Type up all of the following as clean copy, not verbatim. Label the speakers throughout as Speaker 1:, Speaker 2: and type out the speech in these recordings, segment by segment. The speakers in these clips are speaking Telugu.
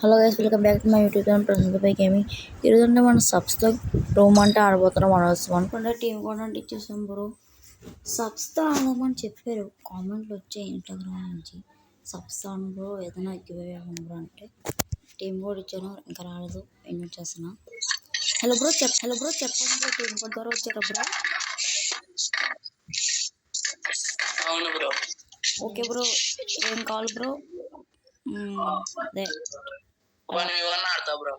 Speaker 1: Hello guys, welcome back to my YouTube channel Prashant by gaming. ఈరోజంటే మన సబ్స్తో రోమ్ అంటే ఆడబోతున్నాం అనవసరం అనుకుంటే టీం కూడా అంటే ఇచ్చేసాం బ్రో. సబ్స్తో ఆడమని చెప్పారు, కామెంట్లు వచ్చాయి ఇన్స్టాగ్రామ్ నుంచి. సబ్స్తో ఆడ బ్రో, ఏదైనా ఎక్కిపోయాము బ్రో అంటే టీం కూడా ఇచ్చాను, ఇంకా రాలేదు, ఇన్వైట్ చేస్తున్నా. హలో బ్రో చెప్పండి బ్రో, టీం కూడా ద్వారా వచ్చారా బ్రో?
Speaker 2: అవును బ్రో.
Speaker 1: ఓకే బ్రో, ఏం కావాలి బ్రో? అదే
Speaker 2: ఆడతా బ్రో.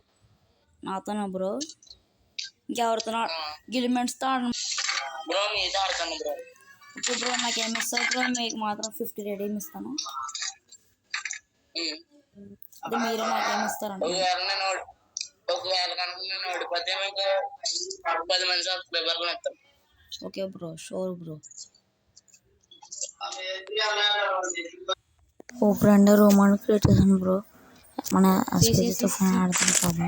Speaker 1: నాతోనా బ్రో? ఇంకెవరితో? గిలిమెంట్స్తో ఆడ
Speaker 2: బ్రో, మీతో ఆడతాను బ్రో.
Speaker 1: ఓకే బ్రో, నాకేమి ఇస్తారు బ్రో? మీకు మాత్రం 50 రెడీ ఇస్తాను. అదే మీరు నాకేమి ఇస్తారంట?
Speaker 2: ఒకవేళ కనుక నేను ఓడిపోతే మీకు 10 మంది సబ్స్క్రైబర్లు ఇస్తాం.
Speaker 1: Okay bro, sure bro. ఓ ఫ్రెండ్ రోమాన్ క్రియేట్ చేశాను బ్రో, మన అస్పీతో ఫోన్ ఆడుతుంది కదా.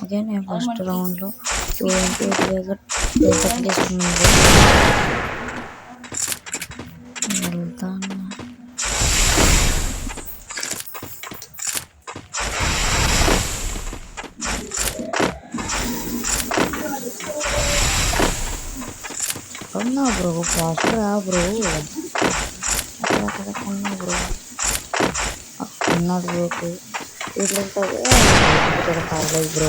Speaker 1: ఓకే, నేను ఫస్ట్ రౌండ్లో వెళ్తాను. కొన్నా బ్రో, ఫాస్ట్ రా బ్రో, అక్కడ కొన్నా బ్రో. అన్నాడు బ్రోకు వీటిలో పర్లేదు బ్రో.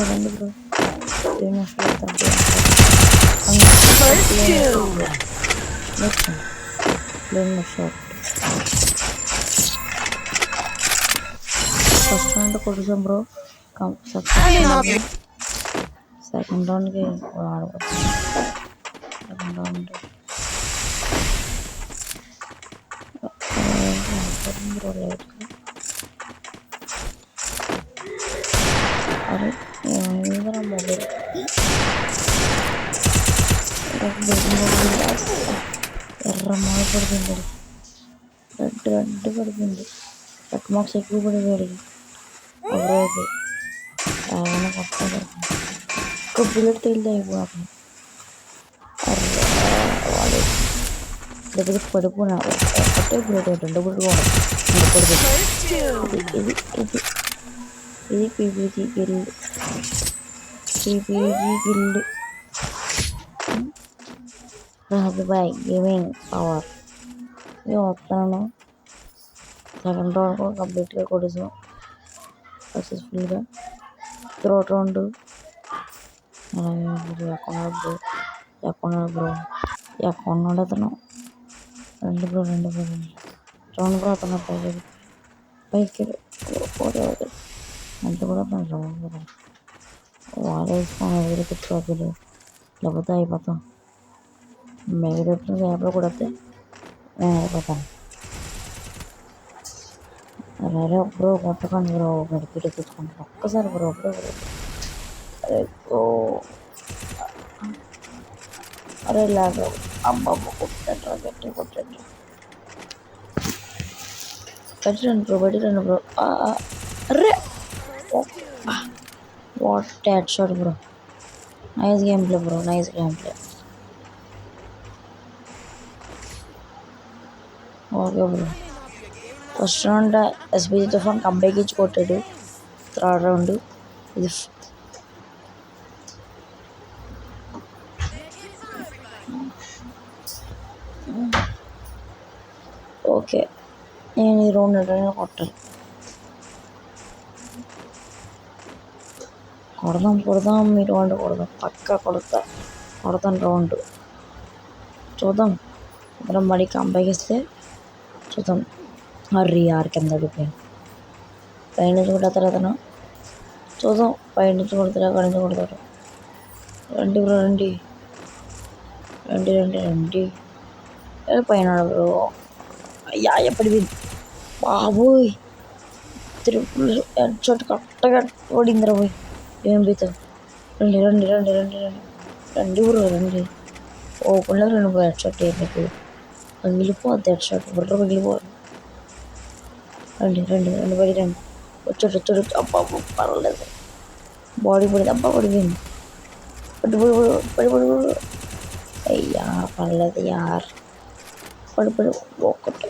Speaker 1: రెండు బ్రో ఫస్ట్ రౌండ్ కొట్టేసాం బ్రో. సెకండ్ రౌండ్కి ఆడబోతుంది. సెకండ్ రౌండ్ బ్రో లేట్గా. అరే ఏమైందిరా మొబైల్? ఎర్ర మాల పడిపోయింది, రెడ్ పడిపోయింది, రెడ్ మార్క్స్ ఎక్కువ పడిపోయాడు. అబ్రోకి ఏమైనా కొట్టాలి, ఒక బుల్లెట్ తగిలితే అయిపోయాడు. వాడు దగ్గర పడిపోయినా ఒకటే బుల్లెట్, రెండు బుల్లెట్ ఇది పీపీజీ గిల్డ్ రాజు బాయ్ గేమింగ్ పవర్. ఇది వస్తాను. సెకండ్ రౌండ్ కూడా కంప్లీట్గా కొట్టేసాం సక్సెస్ఫుల్గా. థర్డ్ రౌండ్ ఎక్కడున్నాడు అతను? రెండు బ్రో రౌండ్ బ్రో, అతను పైకి అంత కూడా అతను రౌండ్ బ్రో. వాళ్ళు వేసుకొని ఎదురు కూర్చోవాలి, లేకపోతే అయిపోతాం. మెగడెప్పుడు గ్యాప్లో కొడితే నేను అయిపోతాను. అరే బ్రో కొట్టకండి బ్రో, గడిపిట కూర్చుకుంటాను ఒక్కసారి బ్రో. అరే బ్రో, అరే లాగా అమ్మమ్మ కొట్టేట్రా, గట్టి కొట్టేట్రా. బయటరండి బ్రో. అరే what headshot bro. Nice game play bro, nice game play. Okay bro, first round ఎస్బీజీతో ఫోన్ కంబ్యాక్ ఇచ్చి కొట్టాడు. థర్డ్ రౌండ్ ఇది ఓకే. నేను ఈ రౌండ్ ఎటైనా కొట్టాలి. కొడదాం ఈ రౌండ్ పక్కా కొడతాను రౌండ్. చూద్దాం, ఇద్దరం మళ్ళీ కంబ్యాక్ ఇస్తే చూద్దాం. హర్రీ కింద పడిపోయాను. పైనుంచి కొడతారు అతను, చూద్దాం. పైనుంచి కొడతారు, అక్కడి నుంచి కొడతారు. రండి బ్రో, రండి పైన బ్రో. అయ్యా పడిపోయింది బాబోయ్. త్రిపుల్ హెడ్ షాట్ కరెక్ట్గా పడిందిరా పోయి. ఏం పోతావు? రండి బ్రో, రండి. ఓపెన్లో 2 హెడ్ షాట్ మీకు. పగిలిపోద్ది హెడ్ షాట్ బుర్ర పగిలిపోద్ది. రండి రండి రండి బయట రండి. వచ్చాడు వచ్చాడు అబ్బా అబ్బా పర్వాలేదు. బాడీ పడింది అబ్బా పడిపోయింది. పడి పడి పడి పడి పడి అయ్యా పర్లేదు యార్. పడి పడి ఒక్కటి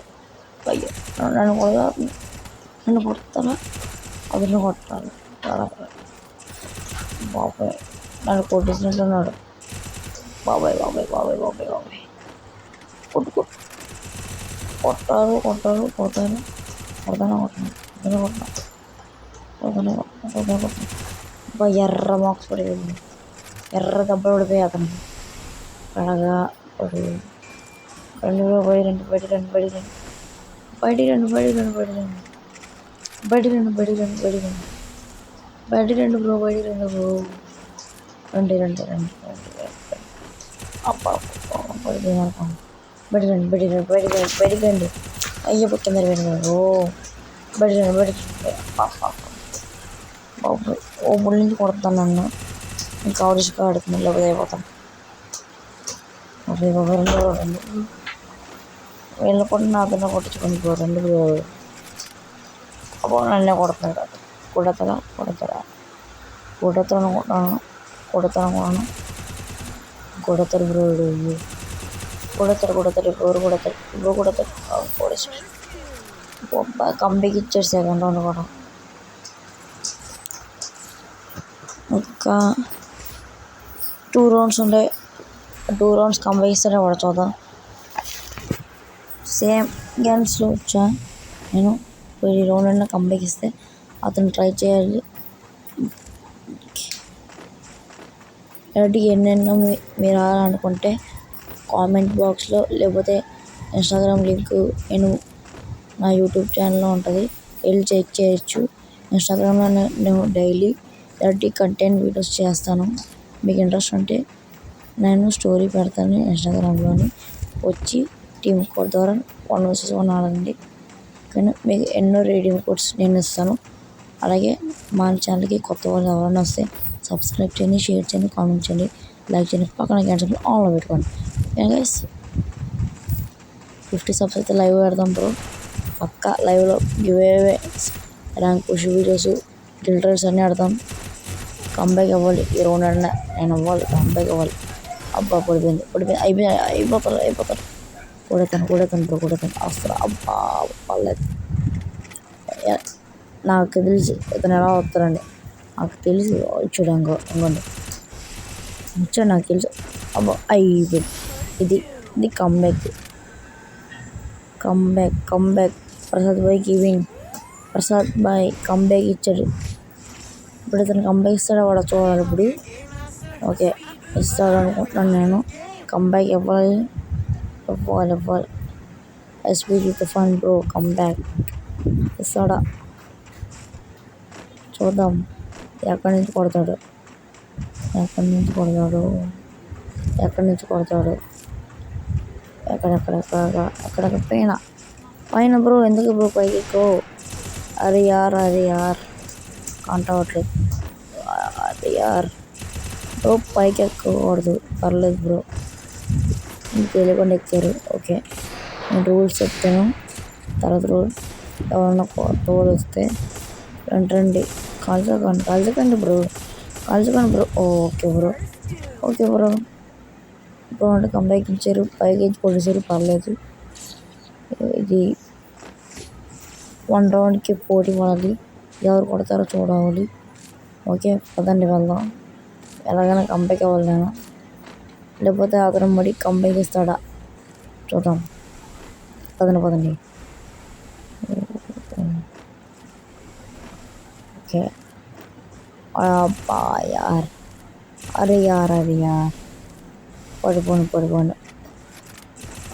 Speaker 1: అయ్యో నన్ను కూడా నన్ను కొడతారా అతను కొట్టాలి బాబాయ్ నన్ను కొట్టేసినట్టున్నాడు. బాబాయ్ బాబాయ్ బాబాయ్ బాబాయ్ బాబాయ్ కొట్టు కొట్టు కొట్టారు కొట్టారు కొడతాను కొడతాను కొట్టాను కొడతాను కొడతాను కొడతాను కొడతాను. అబ్బా ఎర్ర బాక్స్ పడిపోయింది. ఎర్ర దెబ్బ పడిపోయి అతనికి కడగా పడి రెండు బయట రండి బయట రండి బయట రండి బయట రండి బయట రండి బయట రండి బయట రండి బయట రండి బయట రండి బయట రండి బ్రో బయట రండి బ్రో. రండి రండి రండి రండి రండి అబ్బా పడిపోయింది అనుకోండి. బయట రండి బయట రండి బయట రండి బయటకు రండి. అయ్యో కింద పడిపోయింది ఓ బయట రండి బయట బాబు ఓ ముళ్ళ నుంచి కొడతాను నన్ను ఇంకా ఆవిడగా ఆడుతుంది లేకపోతే అయిపోతాను. రెండు వీళ్ళు కూడా నాతో కొట్టించుకొని బ్రో రెండు బ్రో. అబ్బో నన్నే కొడుతున్నాడు కొడతారా కొడతారా కొడతాను అనుకుంటున్నాను కొడతాను అనుకున్నాను కొడతారు బ్రో కొడతారు కొడతారు ఎవరు కొడతారు బ్రో కొడతారు కొడేసాడు. కంపెనీకి ఇచ్చాడు సెకండ్ రౌండ్ కూడా. ఇంకా 2 rounds ఉంటాయి. 2 rounds కంపెనీకి ఇస్తాడే వాడు చూద్దాం. సేమ్ గేమ్స్లో వచ్చా నేను. ఈ రౌండ్ అయినా కంబ్యాక్ ఇస్తే అతను ట్రై చేయాలి. ఇలాంటివి ఎన్నెన్నో మీరు ఆడాలనుకుంటే కామెంట్ బాక్స్లో లేకపోతే ఇన్స్టాగ్రామ్ లింక్ నా యూట్యూబ్ ఛానల్లో ఉంటుంది, వెళ్ళి చెక్ చేయొచ్చు. ఇన్స్టాగ్రామ్లో నేను డైలీ ఇలాంటి కంటెంట్ వీడియోస్ చేస్తాను. మీకు ఇంట్రెస్ట్ ఉంటే నేను స్టోరీ పెడతాను ఇన్స్టాగ్రామ్లోని, వచ్చి టీమ్ కోడ్ ద్వారా 1 vs 1 ఆడండి. కానీ మీకు ఎన్నో రీడింగ్ కోడ్స్ నేను ఇస్తాను. అలాగే మన ఛానల్కి కొత్త వాళ్ళు ఎవరైనా వస్తే సబ్స్క్రైబ్ చేయండి, షేర్ చేయండి, కామెంట్ చేయండి, లైక్ చేయండి, పక్కన గంటలు ఆన్లో పెట్టుకోండి. గైస్ 50 subs అయితే లైవ్ పెడదాం బ్రో. పక్కా లైవ్లో giveaway rank push videos guilders అన్నీ ఆడతాం. కంబ్యాక్ అవ్వాలి ఈ రౌండ్ అన్నా నేను అవ్వాలి, కంబ్యాక్ అవ్వాలి. అబ్బా పడిపోయింది అయిపోతారు కొడతాను బ్రో కొడతాను అసలు అబ్బా పర్లేదు. నాకు తెలిసి ఇతను ఎలా వస్తారండి నాకు తెలిసి చూడండి ఇంకోండి వచ్చాడు నాకు తెలుసు. అబ్బా అయిపోయింది. ఇది comeback Prasad boy giving. Prasad boy comeback ఇచ్చాడు. ఇప్పుడు ఇతను కంబ్యాక్ ఇస్తాడో వాడు చూడాలి ఇప్పుడు. ఓకే ఇస్తాడు అనుకుంటున్నాను నేను. కంబ్యాక్ ఇవ్వాలి. ఎస్పీ తుఫాన్ బ్రో కంబ్యాక్ ఇస్తాడా చూద్దాం. ఎక్కడి నుంచి కొడతాడు ఎక్కడెక్కడ పైన బ్రో. ఎందుకు బ్రో పైకి ఎక్కువ? అరే యార్ కాంట అవ్వట్లేదు. అరే యార్ బ్రో పైకి ఎక్కకూడదు. పర్లేదు బ్రో మీకు తెలియకుండా ఎక్కారు. ఓకే నేను రూల్స్ చెప్తాను. తర్వాత రూల్ ఎవరన్నా తోడు వస్తే రండి కాల్చకండి బ్రో ఓకే బ్రో అంటే కంబ్యాక్ ఇచ్చారు. పైకి కొట్టేసారు పర్లేదు. ఇది 1 roundకి పోటీ పడాలి. ఎవరు కొడతారో చూడాలి. ఓకే పదండి వెళ్దాం. ఎలాగైనా కంబ్యాక్ అవ్వాలి నేను. లేకపోతే అతను మడి కంబ్యాక్ ఇస్తాడా చూద్దాం. పదండి ఓకే. అబ్బా యార్ అరే యార్ పడిపోండి.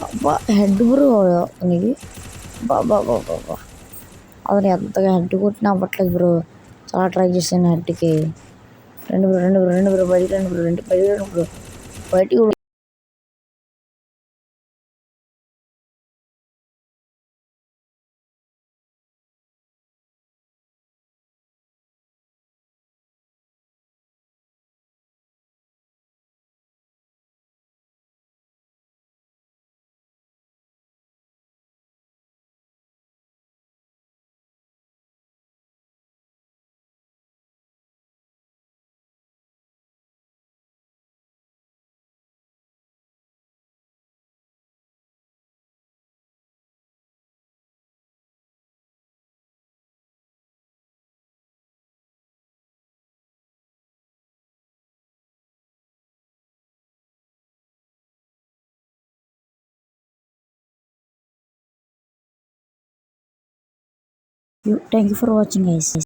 Speaker 1: అబ్బా హెడ్ బ్రో అతనికి. బాబా అతను ఎంతగా హెడ్ కొట్టినా అవ్వట్లేదు బ్రో. చాలా ట్రై చేశాను హెడ్కి. రెండు బ్రో బయటికి thank you for watching guys.